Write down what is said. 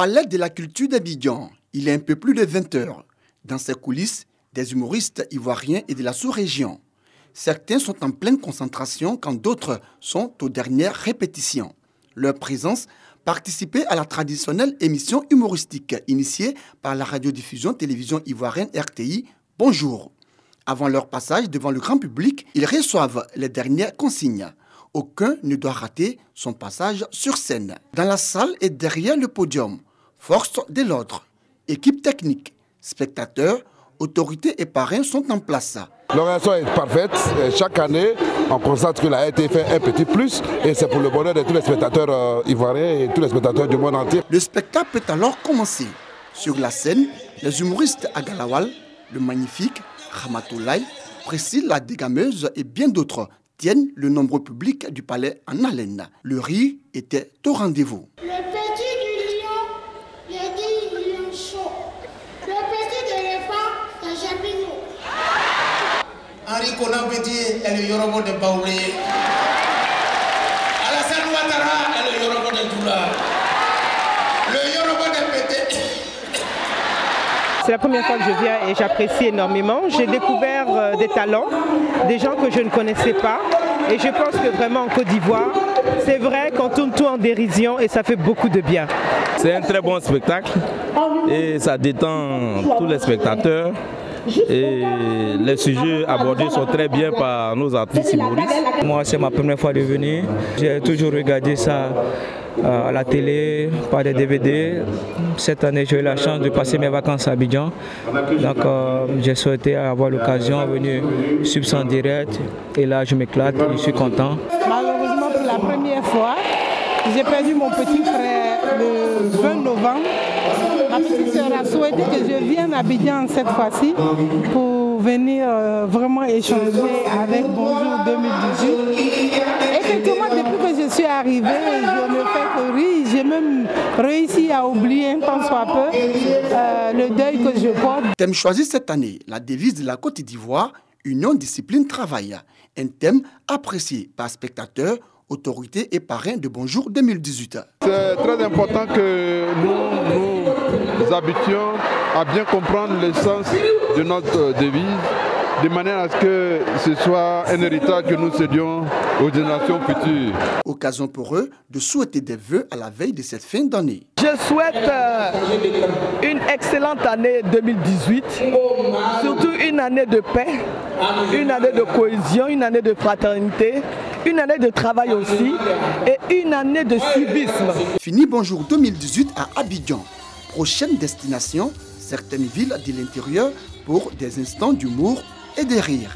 Palais de la culture d'Abidjan, il est un peu plus de 20 heures. Dans ses coulisses, des humoristes ivoiriens et de la sous-région. Certains sont en pleine concentration quand d'autres sont aux dernières répétitions. Leur présence participait à la traditionnelle émission humoristique initiée par la radiodiffusion télévision ivoirienne RTI, Bonjour. Avant leur passage devant le grand public, ils reçoivent les dernières consignes. Aucun ne doit rater son passage sur scène. Dans la salle et derrière le podium, force de l'ordre, équipe technique, spectateurs, autorités et parrains sont en place. L'organisation est parfaite. Chaque année, on constate qu'il a été fait un petit plus et c'est pour le bonheur de tous les spectateurs ivoiriens et tous les spectateurs du monde entier. Le spectacle peut alors commencer. Sur la scène, les humoristes Agalawal, le magnifique, Ramatoulaye, Priscille la dégameuse et bien d'autres tiennent le nombreux public du palais en haleine. Le rire était au rendez-vous. Le petit du lion, il dit lion chaud. Le petit de l'éléphant, c'est Japino. Henri Konan Petit est le Yorobo de Baoulé. Alassane Ouattara est le Yorobo de Doula. Le Yorobo de Pété. C'est la première fois que je viens et j'apprécie énormément. J'ai découvert des talents, des gens que je ne connaissais pas. Et je pense que vraiment en Côte d'Ivoire, c'est vrai qu'on tourne tout en dérision et ça fait beaucoup de bien. C'est un très bon spectacle et ça détend tous les spectateurs. Et les sujets abordés sont très bien par nos artistes humoristes. Moi, c'est ma première fois de venir. J'ai toujours regardé ça à la télé, par des DVD. Cette année, j'ai eu la chance de passer mes vacances à Abidjan. Donc, j'ai souhaité avoir l'occasion de venir suivre ça en direct. Et là, je m'éclate et je suis content. Malheureusement, pour la première fois, j'ai perdu mon petit frère le 20 novembre. Ma petite sœur a souhaité que je vienne à Abidjan cette fois-ci pour venir vraiment échanger avec Bonjour 2018. Effectivement, depuis que je suis arrivée, je ne fais que rire. J'ai même réussi à oublier un tant soit peu le deuil que je porte. Thème choisi cette année, la devise de la Côte d'Ivoire, Union, Discipline, Travail. Un thème apprécié par spectateurs, autorités et parrains de Bonjour 2018. C'est très important que nous habitions à bien comprendre le sens de notre devise, de manière à ce que ce soit un héritage que nous cédions aux générations futures. Occasion pour eux de souhaiter des vœux à la veille de cette fin d'année. Je souhaite une excellente année 2018, surtout une année de paix, une année de cohésion, une année de fraternité, une année de travail aussi et une année de civisme. Fini Bonjour 2018 à Abidjan. Prochaine destination, certaines villes de l'intérieur pour des instants d'humour et de rire.